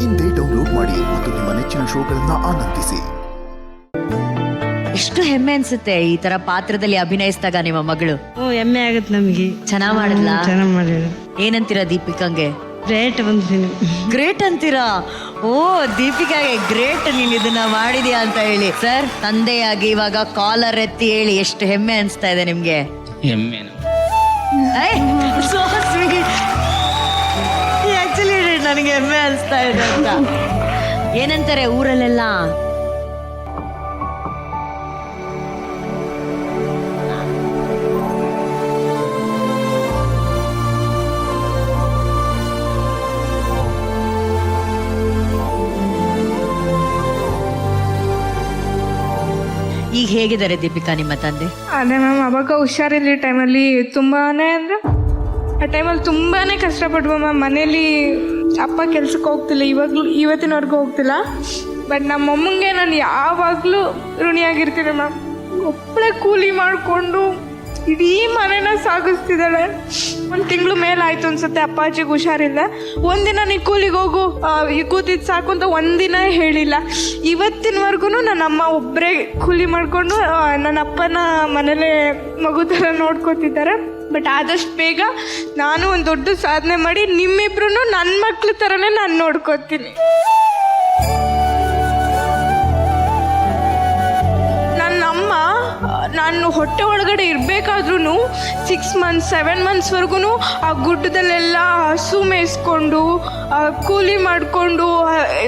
ಇಂದೇ ಡೌನ್ಲೋಡ್ ಮಾಡಿ ಮತ್ತು ನಿಮ್ಮ ನೆಚ್ಚಿನ ಶೋಗಳನ್ನ ಆನಂದಿಸಿ. ಎಷ್ಟು ಹೆಮ್ಮೆ ಅನ್ಸುತ್ತೆ ಈ ತರ ಪಾತ್ರದಲ್ಲಿ ಅಭಿನಯಿಸಿದಾಗ ನಿಮ್ಮ ಮಗಳು. ಹೆಮ್ಮೆ ಆಗುತ್ತೆ ನಮಗೆ. ಚೆನ್ನಾಗ್ ಮಾಡಿದ್ಲಾ? ಚೆನ್ನಾಗ್ ಮಾಡಿದ್ರು. ಏನಂತೀರಾ ದೀಪಿಕಂಗೆ? ಗ್ರೇಟ್ ಬಂದಿದ್ದೀನಿ. ಗ್ರೇಟ್ ಅಂತೀರಾ? ಓ ದೀಪಿಕಾಗೆ ಗ್ರೇಟ್ ನೀನ್ ಇದನ್ನ ಮಾಡಿದ್ಯಾ ಅಂತ ಹೇಳಿ. ಸರ್ ತಂದೆಯಾಗಿ ಇವಾಗ ಕಾಲರ್ ಎತ್ತಿ ಹೇಳಿ ಎಷ್ಟು ಹೆಮ್ಮೆ ಅನ್ಸ್ತಾ ಇದೆ ನಿಮ್ಗೆ? ಹೆಮ್ಮೆ ಸೊ ಸ್ವೀಟ್. ಆಕ್ಚುಲಿ ನನಗೆ ಹೆಮ್ಮೆ ಅನ್ಸ್ತಾ ಇದೆ ಅಂತ. ಏನಂತಾರೆ ಊರಲ್ಲೆಲ್ಲ? ಈಗ ಹೇಗಿದ್ದಾರೆ ದೀಪಿಕಾ ನಿಮ್ಮ ತಂದೆ? ಅದೇ ಮ್ಯಾಮ್, ಅವಾಗ ಹುಷಾರಿಲ್ಲ ಟೈಮಲ್ಲಿ ತುಂಬಾನೇ ಅಂದರೆ ಆ ಟೈಮಲ್ಲಿ ತುಂಬಾ ಕಷ್ಟಪಟ್ವು ಮ್ಯಾಮ್. ಮನೇಲಿ ಅಪ್ಪ ಕೆಲ್ಸಕ್ಕೆ ಹೋಗ್ತಿಲ್ಲ, ಇವತ್ತಿನವರೆಗೂ ಹೋಗ್ತಿಲ್ಲ. ಬಟ್ ನಮ್ಮ ಅಮ್ಮಂಗೆ ನಾನು ಯಾವಾಗಲೂ ಋಣಿಯಾಗಿರ್ತೀನಿ ಮ್ಯಾಮ್. ಒಬ್ಬಳೇ ಕೂಲಿ ಮಾಡಿಕೊಂಡು ಇಡೀ ಮನೆನ ಸಾಗಿಸ್ತಿದ್ದಾಳೆ. 1 ತಿಂಗಳು ಮೇಲಾಯ್ತು ಅನ್ಸುತ್ತೆ ಅಪ್ಪಾಜಿಗೆ ಹುಷಾರಿಲ್ಲ. ಒಂದಿನ ನೀ ಕೂಲಿಗೆ ಹೋಗು, ಕೂತಿದ್ದು ಸಾಕು ಅಂತ ಒಂದಿನ ಹೇಳಿಲ್ಲ. ಇವತ್ತಿನವರೆಗೂ ನನ್ನ ಅಮ್ಮ ಒಬ್ಬರೇ ಕೂಲಿ ಮಾಡಿಕೊಂಡು ನನ್ನ ಅಪ್ಪನ ಮನೇಲೇ ಮಗು ಥರ ನೋಡ್ಕೊತಿದ್ದಾರೆ. ಬಟ್ ಆದಷ್ಟು ಬೇಗ ನಾನು ಒಂದು ದೊಡ್ಡ ಸಾಧನೆ ಮಾಡಿ ನಿಮ್ಮಿಬ್ರು ನನ್ನ ಮಕ್ಳ ಥರನೇ ನಾನು ನೋಡ್ಕೊತೀನಿ. ನಾನು ಹೊಟ್ಟೆ ಒಳಗಡೆ ಇರಬೇಕಾದ್ರೂ 6 ಮಂತ್ಸ್ 7 ಮಂತ್ಸ್ವರೆಗೂ ಆ ಗುಡ್ಡದಲ್ಲೆಲ್ಲ ಹಸು ಮೇಯಿಸ್ಕೊಂಡು ಕೂಲಿ ಮಾಡಿಕೊಂಡು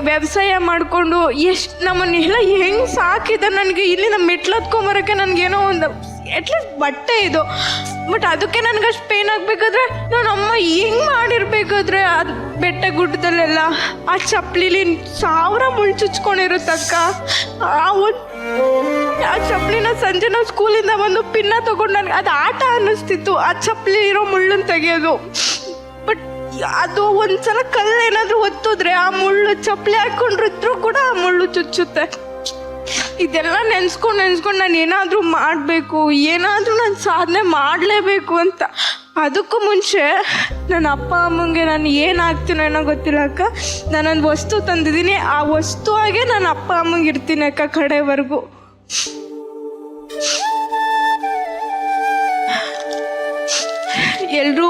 ವ್ಯವಸಾಯ ಮಾಡಿಕೊಂಡು ಎಷ್ಟು ನಮ್ಮನ್ನೆಲ್ಲ ಹೆಂಗೆ ಸಾಕಿದ. ನನಗೆ ಇಲ್ಲಿಂದ ಮೆಟ್ಲು ಹತ್ಕೊಂಬರೋಕ್ಕೆ ನನಗೇನೋ ಒಂದು ಅಟ್ಲೀಸ್ಟ್ ಬಟ್ಟೆ ಇದು. ಬಟ್ ಅದಕ್ಕೆ ನನಗೆ ಅಷ್ಟು ಪೇನ್ ಆಗಬೇಕಾದ್ರೆ ನಾನು ಅಮ್ಮ ಹೆಂಗೆ ಮಾಡಿರ್ಬೇಕಾದ್ರೆ ಅದು ಬೆಟ್ಟ ಗುಡ್ಡದಲ್ಲೆಲ್ಲ ಆ ಚಪ್ಪಲಿಲಿ 1000 ಮುಳ್ಳು ಚುಚ್ಕೊಂಡಿರುತ್ತಕ್ಕ. ಆ ಚಪ್ಪಲಿನ ಸಂಜೆ ನಾವು ಸ್ಕೂಲಿಂದ ಬಂದು ಪಿನ್ನ ತಗೊಂಡು ನನಗೆ ಅದು ಆಟ ಅನ್ನಿಸ್ತಿತ್ತು, ಆ ಚಪ್ಪಲಿ ಇರೋ ಮುಳ್ಳನ್ನು ತೆಗೆಯೋದು. ಬಟ್ ಅದು ಒಂದ್ಸಲ ಕಲ್ಲು ಏನಾದರೂ ಒತ್ತಿದ್ರೆ ಆ ಮುಳ್ಳು ಚಪ್ಪಲಿ ಹಾಕ್ಕೊಂಡಿದ್ರು ಕೂಡ ಆ ಮುಳ್ಳು ಚುಚ್ಚುತ್ತೆ. ಇದೆಲ್ಲ ನೆನ್ಸ್ಕೊಂಡು ನಾನು ಏನಾದರೂ ಮಾಡಬೇಕು, ಏನಾದರೂ ನಾನು ಸಾಧನೆ ಮಾಡಲೇಬೇಕು ಅಂತ. ಅದಕ್ಕೂ ಮುಂಚೆ ನನ್ನ ಅಪ್ಪ ಅಮ್ಮಂಗೆ ನಾನು ಏನಾಗ್ತೀನೋ ಏನೋ ಗೊತ್ತಿಲ್ಲ ಅಕ್ಕ, ನಾನೊಂದು ವಸ್ತು ತಂದಿದ್ದೀನಿ. ಆ ವಸ್ತುವಾಗೆ ನಾನು ಅಪ್ಪ ಅಮ್ಮಂಗೆ ಇರ್ತೀನಿ ಅಕ್ಕ ಕಡೆವರೆಗೂ. ಎಲ್ಲರೂ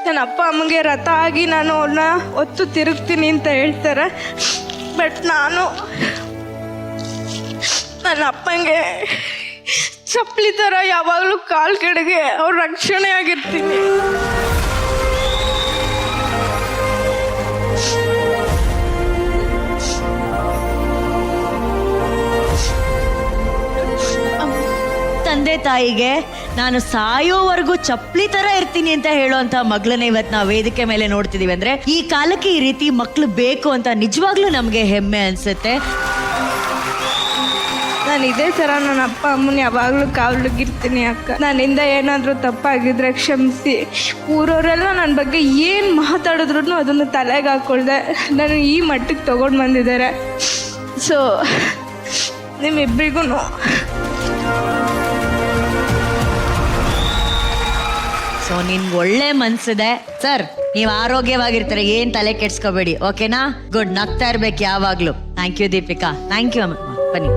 ನನ್ನ ಅಪ್ಪ ಅಮ್ಮಂಗೆ ರಥ ಆಗಿ ನಾನು ಅವ್ರನ್ನ ಹೊತ್ತು ತಿರುಗ್ತೀನಿ ಅಂತ ಹೇಳ್ತಾರೆ. ಬಟ್ ನಾನು ನನ್ನ ಅಪ್ಪಂಗೆ ಚಪ್ಪಲಿ ಥರ ಯಾವಾಗಲೂ ಕಾಲು ಕೆಳಗೆ ಅವ್ರ ರಕ್ಷಣೆ ಆಗಿರ್ತೀನಿ. ತಂದೆ ತಾಯಿಗೆ ನಾನು ಸಾಯೋವರೆಗೂ ಚಪ್ಪಲಿ ತರ ಇರ್ತೀನಿ ಅಂತ ಹೇಳುವಂತ ಮಗಳನ್ನ ಇವತ್ತು ನಾವು ವೇದಿಕೆ ಮೇಲೆ ನೋಡ್ತಿದೀವಿ ಅಂದ್ರೆ ಈ ಕಾಲಕ್ಕೆ ಈ ರೀತಿ ಮಕ್ಳು ಬೇಕು ಅಂತ ನಿಜವಾಗ್ಲೂ ನಮ್ಗೆ ಹೆಮ್ಮೆ ಅನ್ಸುತ್ತೆ. ನಾನು ಇದೇ ಥರ ನನ್ನ ಅಪ್ಪ ಅಮ್ಮನ ಯಾವಾಗಲೂ ಕಾವಲಿಗಿರ್ತೀನಿ ಅಕ್ಕ. ನನ್ನಿಂದ ಏನಾದರೂ ತಪ್ಪಾಗಿದ್ರೆ ಕ್ಷಮಿಸಿ. ಊರವರೆಲ್ಲ ನನ್ನ ಬಗ್ಗೆ ಏನು ಮಾತಾಡಿದ್ರು ಅದನ್ನು ತಲೆಗೆ ಹಾಕ್ಕೊಳ್ದೆ ನಾನು ಈ ಮಟ್ಟಕ್ಕೆ ತೊಗೊಂಡು ಬಂದಿದ್ದಾರೆ. ಸೊ ನಿಮ್ಮಿಬ್ಬರಿಗೂ ಸೊ ನಿನ್ಗೆ ಒಳ್ಳೆ ಮನ್ಸಿದೆ ಸರ್. ನೀವು ಆರೋಗ್ಯವಾಗಿರ್ತಾರೆ, ಏನ್ ತಲೆ ಕೆಡ್ಸ್ಕೋಬೇಡಿ, ಓಕೆನಾ? ಗುಡ್. ನಗ್ತಾ ಇರ್ಬೇಕು ಯಾವಾಗ್ಲೂ. Thank you Deepika. Thank you ಅಮ್ಮ. ಬನ್ನಿ.